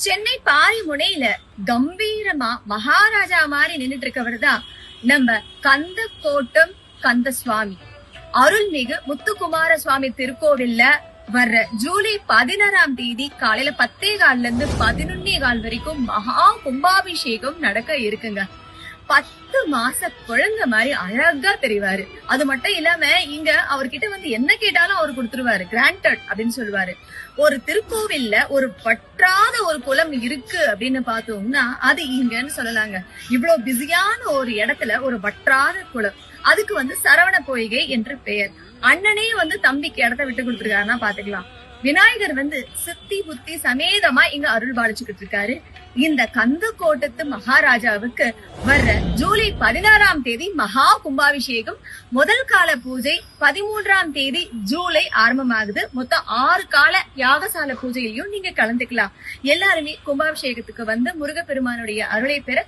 சென்னை பாரிமுனையில கம்பீரமா மகாராஜா மாதிரி நின்னுட்டு இருக்கவர் தான் நம்ம கந்தக்கோட்டம் கந்தசுவாமி. அருள்மிகு முத்துக்குமார சுவாமி திருக்கோவில்ல வர்ற ஜூலை 16ஆம் தேதி காலையில 10:15 இருந்து 11:15 வரைக்கும் மகா கும்பாபிஷேகம் நடக்க இருக்குங்க. 10 மாச குழந்தை மாதிரி அழகா தெரிவாரு. அது மட்டும் இல்லாம இங்க அவர்கிட்ட வந்து என்ன கேட்டாலும் அவர் கொடுத்துருவாரு. கிராண்டட் அப்படின்னு சொல்லுவாரு. ஒரு திருக்கோவில்ல ஒரு வற்றாத ஒரு குளம் இருக்கு அப்படின்னு பார்த்தோம்னா அது இங்கன்னு சொல்லலாங்க. இவ்வளவு பிஸியான ஒரு இடத்துல ஒரு வற்றாத குளம், அதுக்கு வந்து சரவண பொய்கை என்று பெயர். அண்ணனே வந்து தம்பிக்கு இடத்த விட்டு கொடுத்துருக்காருன்னா பாத்துக்கலாம். விநாயகர் வந்து சித்தி புத்தி சமேதமா இங்க அருள் பாலிச்சுக்கிட்டு இருக்காரு. இந்த கந்தக்கோட்டத்து மகாராஜாவுக்கு வர்ற ஜூலை 16ஆம் தேதி மகா கும்பாபிஷேகம். முதல் கால பூஜை 13ஆம் தேதி ஜூலை ஆரம்பமாகுது. மொத்தம் 6 கால யாகசால பூஜையிலையும் நீங்க கலந்துக்கலாம். எல்லாருமே கும்பாபிஷேகத்துக்கு வந்து முருகப்பெருமானுடைய அருளை பெற